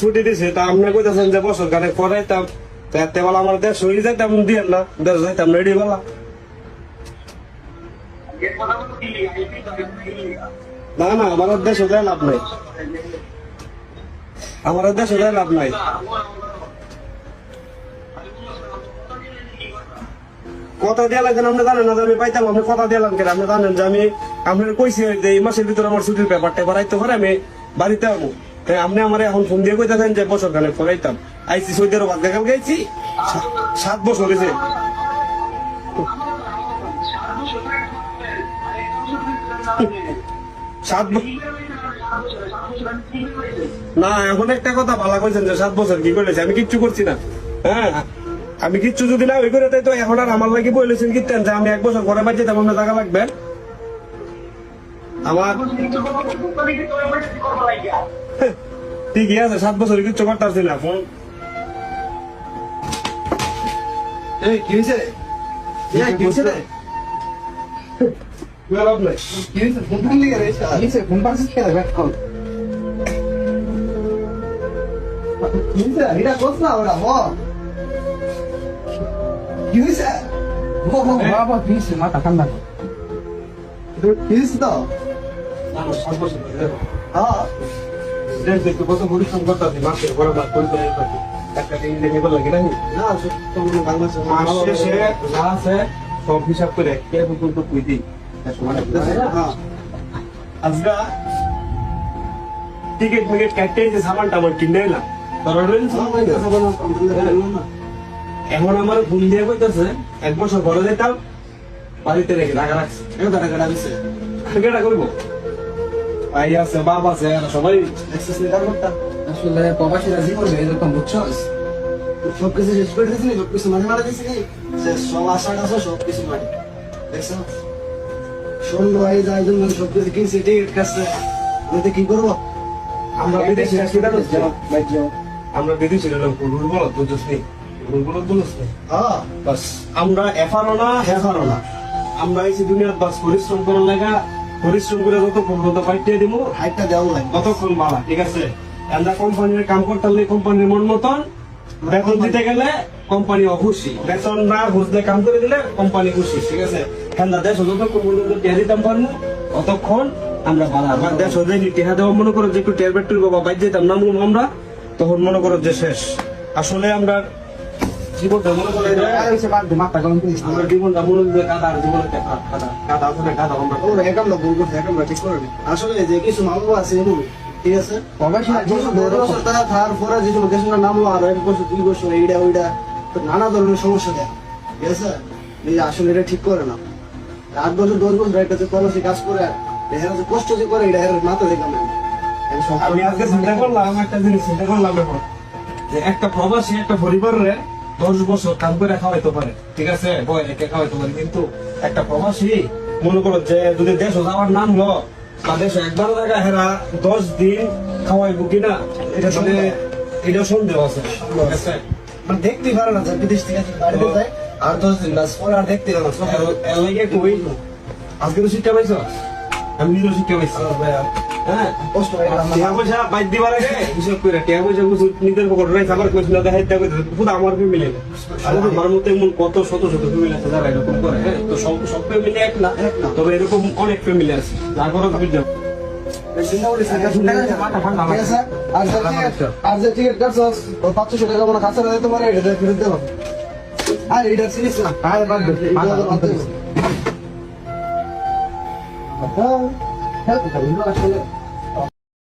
ছুটি দিছে তা আপনি কইতেছেন যে বছর খানেক পড়াইতাম তো এতে বেলা আমার দেশ হয়ে যাইতাম দিয়ে না দেশ যাইতাম রেডি বেলা না না আমার দেশ হলে লাভ নাই আমার দেশ হলে লাভ নাই কথা দিয়ে লাগেন আপনি জানেন না যে আমি পাইতাম আপনি কথা দিয়ে লাগেন আপনি জানেন যে আমি আপনার কইছি যে এই মাসের ভিতরে আমার ছুটির ব্যাপারটা বাড়াইতে পারে আমি বাড়িতে যাবো আপনি আমার এখন ফোন দিয়ে কইতেছেন যে বছর খানে পড়াইতাম আইসি সৌদি আরব আজকে কাল গেছি 7 বছর হয়েছে না এখন একটা কথা ভালো কইছেন যে 7 বছর কি করেছে আমি কিচ্ছু করছি না হ্যাঁ আমি কিচ্ছু যদি না ওই করে তাই তো এখন আর আমার লাগে বলেছেন কি যে আমি 1 বছর পরে বাড়ি যেতাম আপনার টাকা লাগবে আমার ঠিকই আছে 7 বছর কিচ্ছু করতে পারছি না ফোন কি হয়েছে কি হয়েছে রে লাভ নাই কি হয়েছে ফোন ফোন লিখে রে কি হয়েছে ফোন পাচ্ছিস কে ব্যাক কল কি হয়েছে এটা কোস না ওরা হ কি হয়েছে ও বাবা কি হয়েছে মাথা ঠান্ডা কি হয়েছে তো হ্যাঁ দেখতে কত পরিশ্রম করতে আছি মাসের পরে মাস পরিশ্রম করতে একটা দিন দেখে বললাম কি নাকি না তো মনে বাংলাদেশ মাস শেষে যা আছে সব হিসাব করে কে পর্যন্ত কই দিই হ্যাঁ আজকা টিকিট মিকেট কাটতে যে সামানটা আমার কিনে এলাম এখন আমার ফোন দিয়ে কইতেছে 1 বছর পরে যেতাম বাড়িতে রেখে টাকা রাখছে টাকা দিছে কেটা করবো ভাই আছে বাপ আছে সবাই এক্সেস নিতে করতাম আসলে প্রবাসীরা জীবন এরকম বুঝছো সবকিছু শেষ করে দিয়েছি সবকিছু মানে মারা দিয়েছি যে সব আশা আছে সবকিছু মানে দেখছো সন্ধ্যা হয়ে যায় জন্য সবকিছু কিনছি টিকিট কাটছে আমি কি করবো আমরা বিদেশে আসি না আমরা বিদেশে এলাম রুল বলো তো জোস নেই রুল বলো বলছ নেই হ্যাঁ বাস আমরা এফারও না হেফারও না আমরা এই দুনিয়ার বাস পরিশ্রম করার লাগা পরিশ্রম করে যতক্ষণ পর্যন্ত পাইতে দিব হাইটটা দেওয়া লাগে ততক্ষণ মালা ঠিক আছে আমরা কোম্পানির কাম করতে হলে কোম্পানির মন মতন বেতন দিতে গেলে কোম্পানি অখুশি বেতন না বুঝলে কাম করে দিলে কোম্পানি খুশি ঠিক আছে ঠান্ডা দেশ যতক্ষণ পর্যন্ত টিয়া দিতাম পারবো ততক্ষণ আমরা ভালো আমার দেশ হয়ে টিহা দেওয়া মনে করো যে একটু টিয়ার বেটুর বাবা বাইর যেতাম না আমরা তখন মনে করো যে শেষ আসলে আমরা জীবনটা মনে করে মাথা গরম করিস আমরা জীবনটা মনে করে কাদা আর জীবনে কাদা আসলে কাদা আমরা ওরা একামটা ভুল করছে একামটা ঠিক করে নি আসলে যে কিছু মামলা আছে এমন ঠিক আছে প্রবাসীরা যেসব 10 বছর তারা থার পরে যেসব লোকেশনটা নামলো আর 1 বছর 2 বছর এইটা ওইটা তো নানা ধরনের সমস্যা দেয় ঠিক আছে এই আসলে এটা ঠিক করে না 8 বছর 10 বছর একটা যে প্রবাসী কাজ করে এরা যে কষ্ট যে করে এটা এর মাথা দেখলাম আমি আজকে চিন্তা করলাম একটা জিনিস চিন্তা করলাম এখন যে একটা প্রবাসী একটা পরিবারে 10 বছর কাম করে খাওয়াইতে পারে ঠিক আছে বয় একে খাওয়াইতে পারে কিন্তু একটা প্রবাসী মনে করো যে যদি দেশ যাওয়ার নাম হলো বা দেশে একবার জায়গা হেরা 10 দিন খাওয়াইবো কিনা এটা মানে এটা সন্দেহ আছে ঠিক আছে মানে দেখতে পারে না যে বিদেশ থেকে বাড়িতে যায় আর 10 দিন বাস পরে আর দেখতে পারে না এর লাগে কই আজকে তো শিক্ষা পাইছো আমি নিজেও শিক্ষা পাইছি হ্যাঁ কষ্ট হয় টিয়া পয়সা বাইর দিবার আগে হিসাব করে টিয়া পয়সা কিছু নিজের পকেট রাখছে আবার কইছিল দেখা দিতে হবে পুরো আমার ফ্যামিলি আর আমার মতো এমন কত শত শত ফ্যামিলি আছে যারা এরকম করে হ্যাঁ তো সব সব ফ্যামিলি এক না তবে এরকম অনেক ফ্যামিলি আছে যার করে তুমি যাও আর যে টিকিট কাটছ 500 টাকা মনে খাতা দিতে পারে এটা ফেরত দেব আর এটা সিরিজ না আর বাদ দে হ্যাঁ হ্যাঁ আসলে